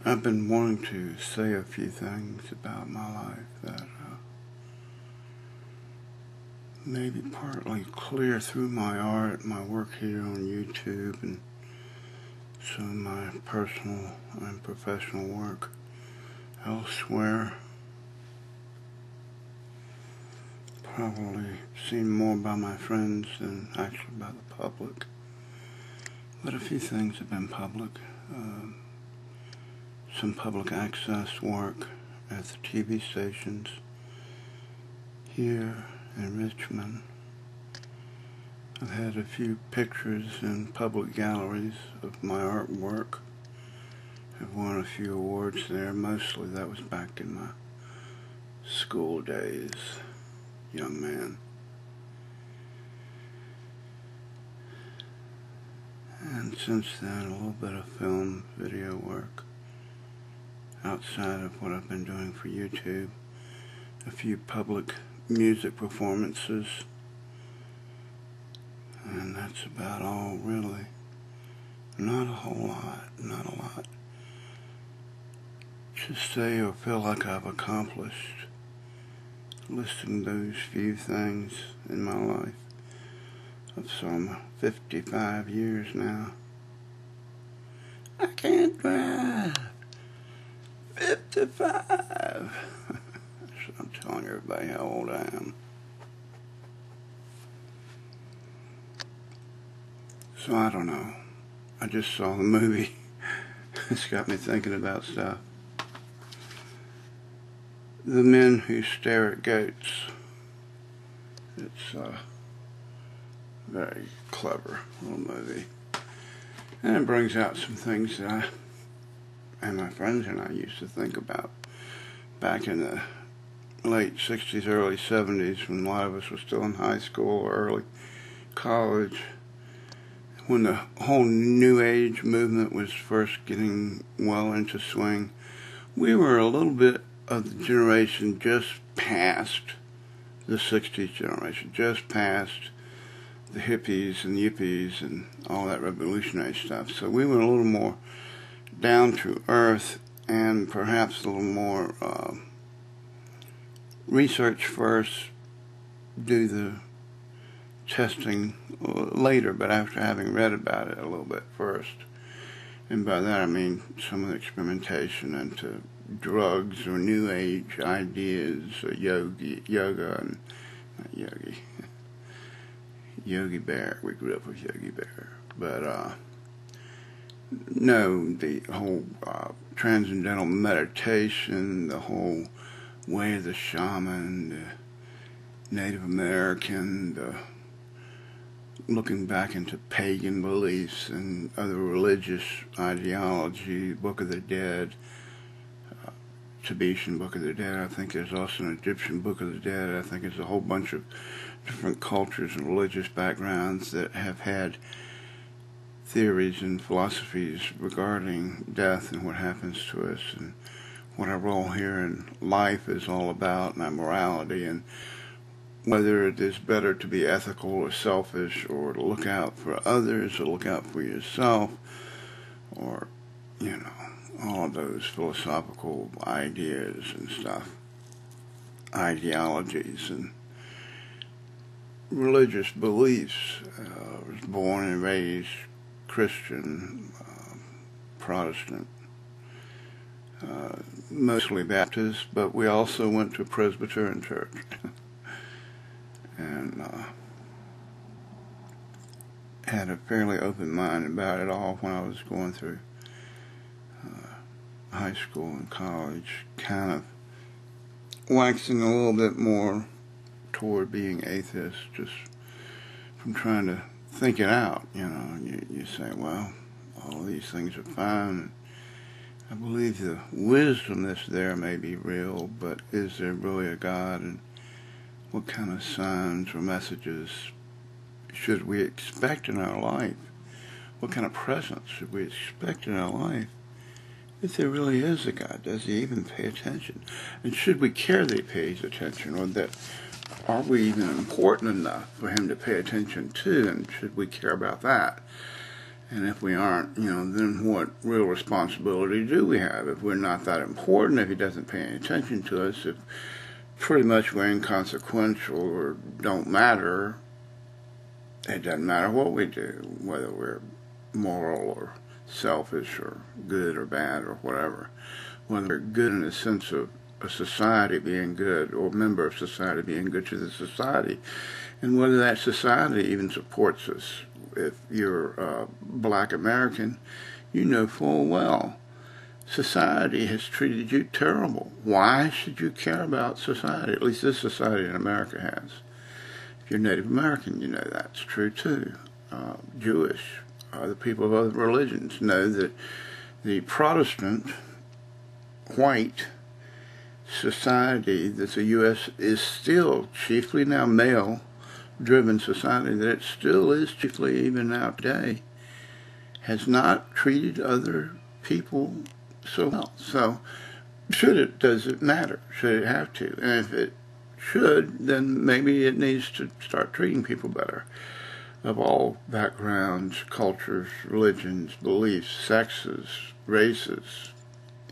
I've been wanting to say a few things about my life that maybe partly clear through my art, my work here on YouTube, and some of my personal and professional work elsewhere. Probably seen more by my friends than actually by the public. But a few things have been public. Some public access work at the TV stations here in Richmond. I've had a few pictures in public galleries of my artwork. I've won a few awards there. Mostly that was back in my school days, young man. And since then, a little bit of film, video work outside of what I've been doing for YouTube. A few public music performances. And that's about all, really. Not a whole lot, not a lot. To say or feel like I've accomplished listing those few things in my life of some 55 years now. I can't drive. 55. So I'm telling everybody how old I am. So I don't know. I just saw the movie. It's got me thinking about stuff. The Men Who Stare at Goats. It's a very clever little movie. And it brings out some things that I and my friends and I used to think about back in the late 60s, early 70s, when a lot of us were still in high school or early college, when the whole New Age movement was first getting well into swing. We were a little bit of the generation just past the 60s generation, just past the hippies and yippies and all that revolutionary stuff. So we were a little more down to earth and perhaps a little more research first, do the testing later, but after having read about it a little bit first. And by that I mean some of the experimentation into drugs or new age ideas, or yoga, and not Yogi Bear. We grew up with Yogi Bear. But no, the whole transcendental meditation, the whole way of the shaman, the Native American, the looking back into pagan beliefs and other religious ideology, Book of the Dead, Tibetan Book of the Dead. I think there's also an Egyptian Book of the Dead. I think there's a whole bunch of different cultures and religious backgrounds that have had theories and philosophies regarding death and what happens to us and what our role here in life is all about, and our morality, and whether it is better to be ethical or selfish, or to look out for others, or look out for yourself, or, you know, all of those philosophical ideas and stuff, ideologies and religious beliefs. I was born and raised Christian, Protestant, mostly Baptist, but we also went to a Presbyterian church. And had a fairly open mind about it all when I was going through high school and college, kind of waxing a little bit more toward being atheist, just from trying to think it out. You know, you say, well, all of these things are fine. I believe the wisdom that's there may be real, but is there really a God? And what kind of signs or messages should we expect in our life? What kind of presence should we expect in our life? If there really is a God, does he even pay attention? And should we care that he pays attention, or that are we even important enough for him to pay attention to, and should we care about that? And if we aren't, then what real responsibility do we have? If we're not that important, if he doesn't pay any attention to us, if pretty much we're inconsequential or don't matter, it doesn't matter what we do, whether we're moral or selfish or good or bad or whatever. Whether we're good in the sense of a society being good or a member of society being good to the society, and whether that society even supports us. If you're a black American, you know full well society has treated you terrible. Why should you care about society? At least this society in America has. If you're Native American, you know that's true too. Jewish, the people of other religions know that the Protestant, white society that the U.S. is still chiefly now male-driven society, that it still is chiefly even now today, has not treated other people so well. So does it matter? Should it have to? And if it should, then maybe it needs to start treating people better, of all backgrounds, cultures, religions, beliefs, sexes, races.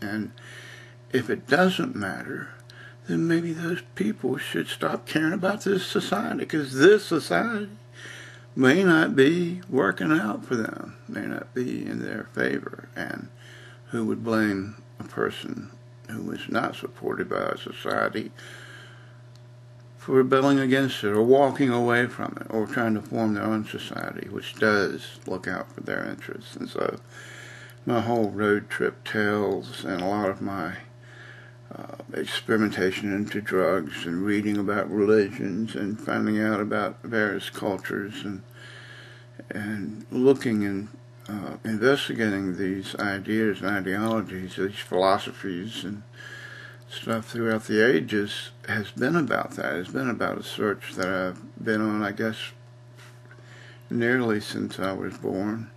And if it doesn't matter, then maybe those people should stop caring about this society, because this society may not be working out for them, may not be in their favor. And who would blame a person who is not supported by a society for rebelling against it or walking away from it or trying to form their own society, which does look out for their interests? And so my whole road trip tales and a lot of my experimentation into drugs and reading about religions and finding out about various cultures and looking and investigating these ideas and ideologies, these philosophies and stuff throughout the ages has been about that. It's been about a search that I've been on, I guess, nearly since I was born.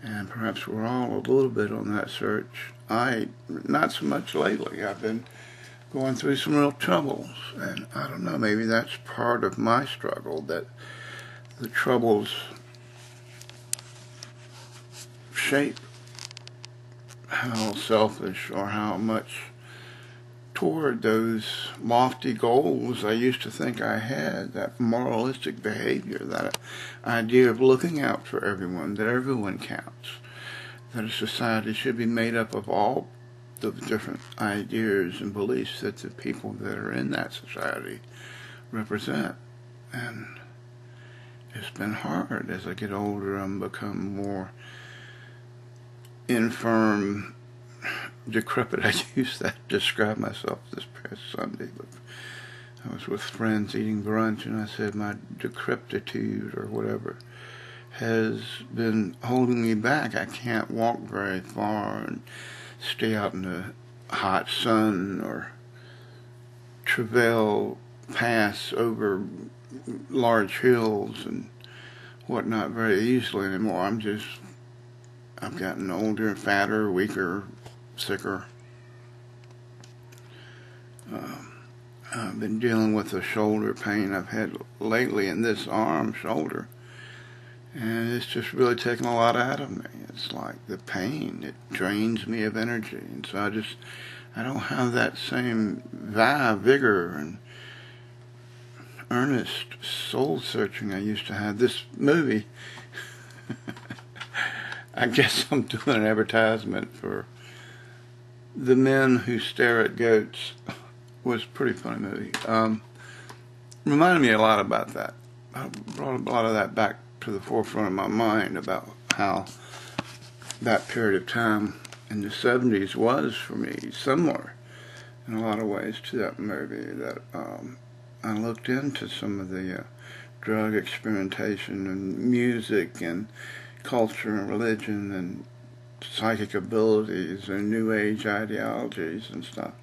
And perhaps we're all a little bit on that search. Not so much lately. I've been going through some real troubles. And I don't know, maybe that's part of my struggle, that the troubles shape how selfish or how much toward those lofty goals I used to think I had, that moralistic behavior, that idea of looking out for everyone, that everyone counts, that a society should be made up of all the different ideas and beliefs that the people that are in that society represent. And it's been hard. As I get older, I'm become more infirm, decrepit. I used that to describe myself this past Sunday. I was with friends eating brunch, and I said my decrepitude or whatever has been holding me back. I can't walk very far and stay out in the hot sun or travail pass over large hills and whatnot very easily anymore. I've gotten older, fatter, weaker, sicker. I've been dealing with the shoulder pain I've had lately in this shoulder, and it's just really taken a lot out of me. It's like the pain, it drains me of energy, and so I don't have that same vigor and earnest soul searching I used to have. This movie, I guess I'm doing an advertisement for The Men Who Stare at Goats. Was a pretty funny movie. Reminded me a lot about that. I brought a lot of that back to the forefront of my mind about how that period of time in the 70s was for me, similar in a lot of ways to that movie. That I looked into some of the drug experimentation and music and culture and religion and psychic abilities and New Age ideologies and stuff.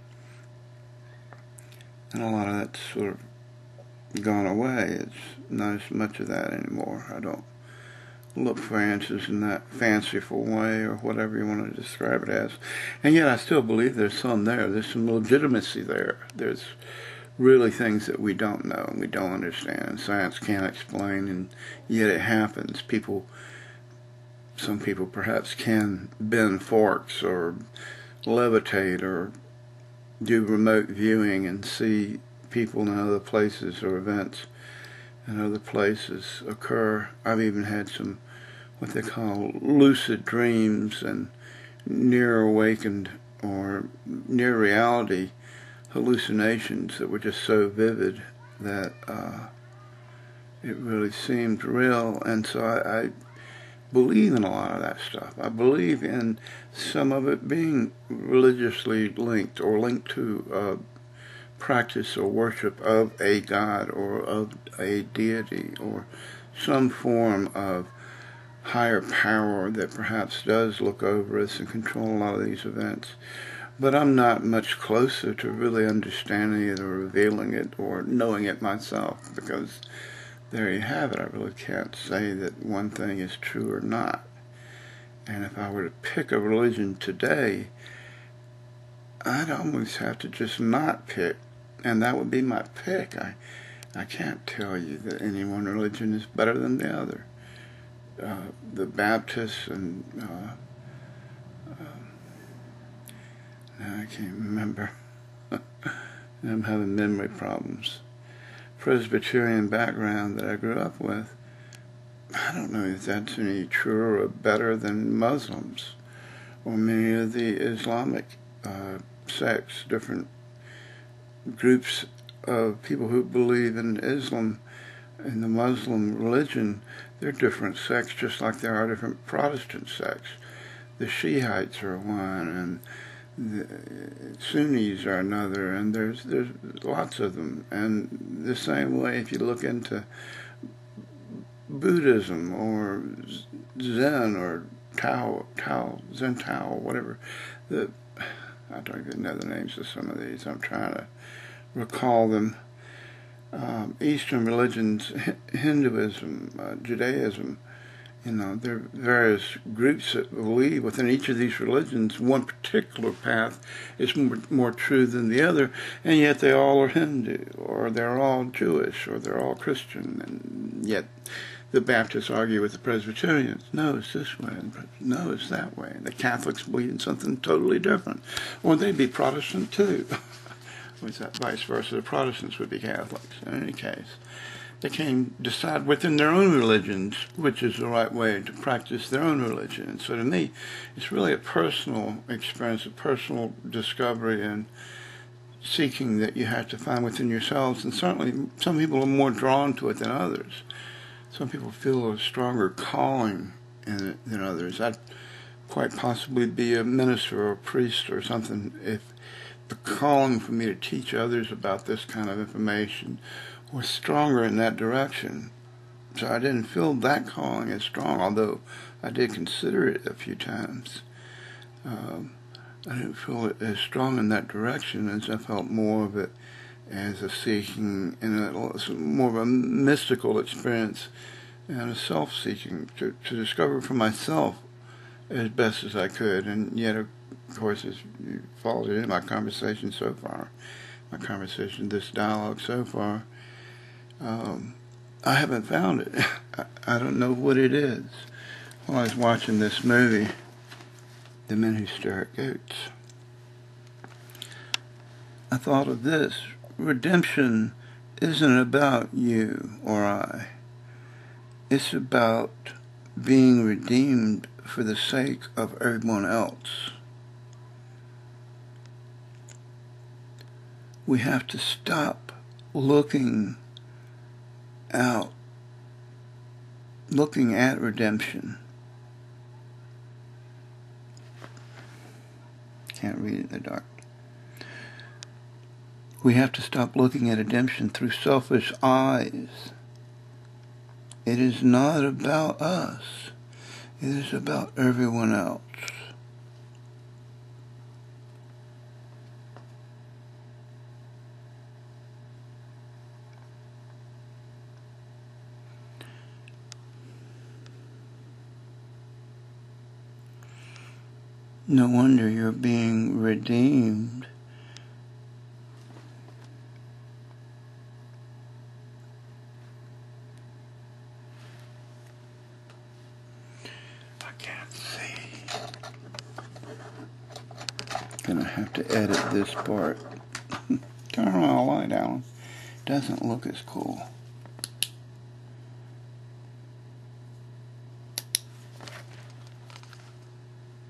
And a lot of that's sort of gone away. It's not as much of that anymore. I don't look for answers in that fanciful way or whatever you want to describe it as. And yet I still believe there's some there. There's some legitimacy there. There's really things that we don't know and we don't understand. Science can't explain, and yet it happens. People some people perhaps can bend forks or levitate or do remote viewing and see people in other places or events in other places occur. I've even had some what they call lucid dreams and near awakened or near reality hallucinations that were just so vivid that it really seemed real. And so I believe in a lot of that stuff. I believe in some of it being religiously linked or linked to practice or worship of a god or of a deity or some form of higher power that perhaps does look over us and control a lot of these events. But I'm not much closer to really understanding it or revealing it or knowing it myself, because there you have it. I really can't say that one thing is true or not. And if I were to pick a religion today, I'd almost have to just not pick, and that would be my pick. I can't tell you that any one religion is better than the other. The Baptists and now I can't remember. I'm having memory problems. Presbyterian background that I grew up with, I don't know if that's any truer or better than Muslims or many of the Islamic sects, different groups of people who believe in Islam and the Muslim religion. They're different sects, just like there are different Protestant sects. The Shiites are one, and the Sunnis are another, and there's lots of them. And the same way, if you look into Buddhism or Zen or Zen Tao, whatever, I don't even know the names of some of these. I'm trying to recall them. Eastern religions, Hinduism, Judaism, there are various groups that believe within each of these religions one particular path is more true than the other, and yet they all are Hindu, or they're all Jewish, or they're all Christian, and yet the Baptists argue with the Presbyterians. No, it's this way. No, it's that way. The Catholics believe in something totally different. Or they'd be Protestant too. Or is that vice versa? The Protestants would be Catholics. In any case, they can decide within their own religions which is the right way to practice their own religion. And so to me, it's really a personal experience, a personal discovery and seeking that you have to find within yourselves. And certainly some people are more drawn to it than others. Some people feel a stronger calling in it than others. I'd quite possibly be a minister or a priest or something if the calling for me to teach others about this kind of information was stronger in that direction. So I didn't feel that calling as strong, although I did consider it a few times. I didn't feel it as strong in that direction as I felt more of it as a seeking and more of a mystical experience and a self-seeking to discover for myself as best as I could. And yet, of course, as you followed in my conversation so far, this dialogue so far, I haven't found it. I don't know what it is. While I was watching this movie, The Men Who Stare at Goats, I thought of this. Redemption isn't about you or I. It's about being redeemed for the sake of everyone else. We have to stop looking at redemption. Can't read it in the dark. We have to stop looking at redemption through selfish eyes. It is not about us. It is about everyone else. No wonder you're being redeemed. I can't see. Gonna have to edit this part. Turn on the light, Alan. Doesn't look as cool.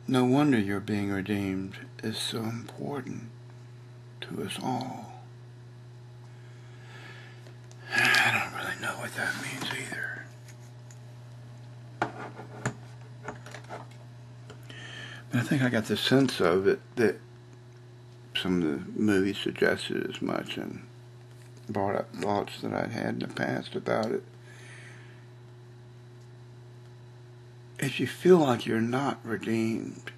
No wonder your being redeemed is so important to us all. I don't really know what that means either. But I think I got the sense of it that some of the movies suggested as much and brought up thoughts that I'd had in the past about it. If you feel like you're not redeemed,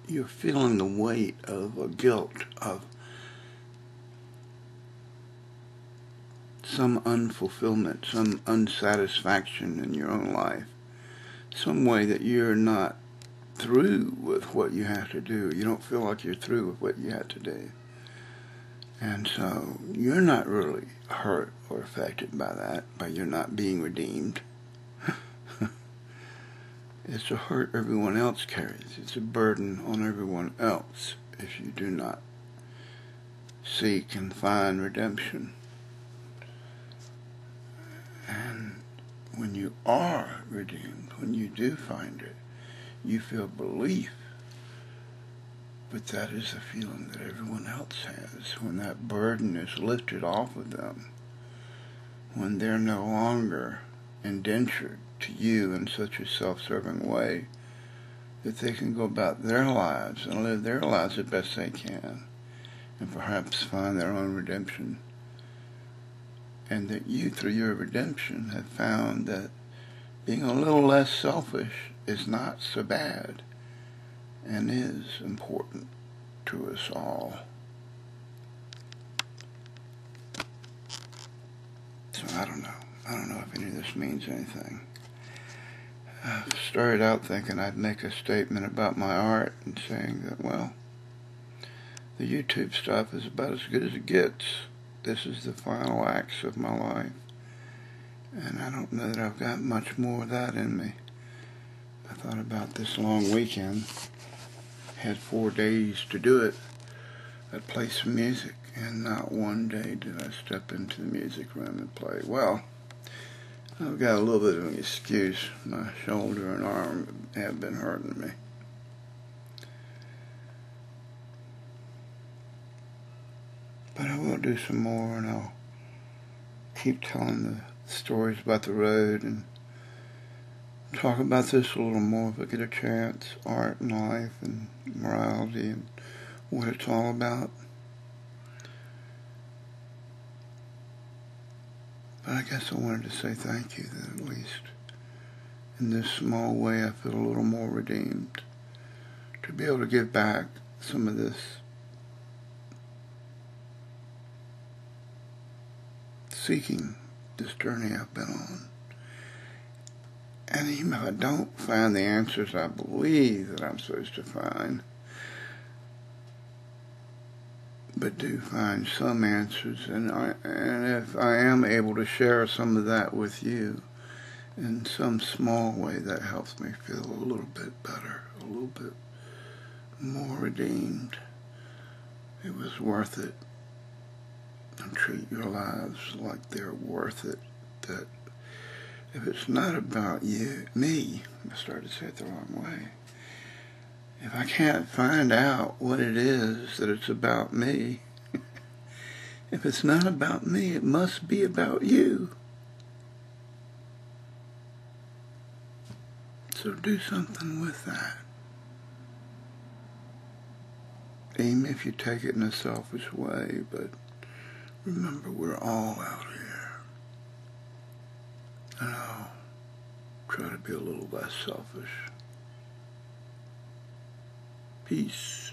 you're feeling the weight of a guilt, of some unfulfillment, some unsatisfaction in your own life, some way that you're not through with what you have to do. You don't feel like you're through with what you have to do. And so you're not really hurt or affected by that, by your not being redeemed. It's a hurt everyone else carries. It's a burden on everyone else if you do not seek and find redemption. And when you are redeemed, when you do find it, you feel relief. But that is a feeling that everyone else has when that burden is lifted off of them, when they're no longer indentured to you in such a self-serving way that they can go about their lives and live their lives the best they can and perhaps find their own redemption. And that you, through your redemption, have found that being a little less selfish is not so bad and is important to us all. So I don't know if any of this means anything. I started out thinking I'd make a statement about my art and saying that, well, the YouTube stuff is about as good as it gets. This is the final acts of my life. And I don't know that I've got much more of that in me. I thought about this long weekend. Had 4 days to do it. I'd play some music, and not one day did I step into the music room and play. Well, I've got a little bit of an excuse. My shoulder and arm have been hurting me. But I will do some more, and I'll keep telling the stories about the road and talk about this a little more if I get a chance. Art and life and morality and what it's all about. But I guess I wanted to say thank you, that at least in this small way I feel a little more redeemed. To be able to give back some of this seeking, this journey I've been on. And even if I don't find the answers I believe that I'm supposed to find, but do find some answers, and if I am able to share some of that with you in some small way, that helps me feel a little bit better, a little bit more redeemed. It was worth it. And treat your lives like they're worth it. That if it's not about me, I started to say it the wrong way. If I can't find out what it is that it's about me, if it's not about me, it must be about you. So do something with that. Even if you take it in a selfish way, but remember, we're all out here. And I'll try to be a little less selfish. Peace.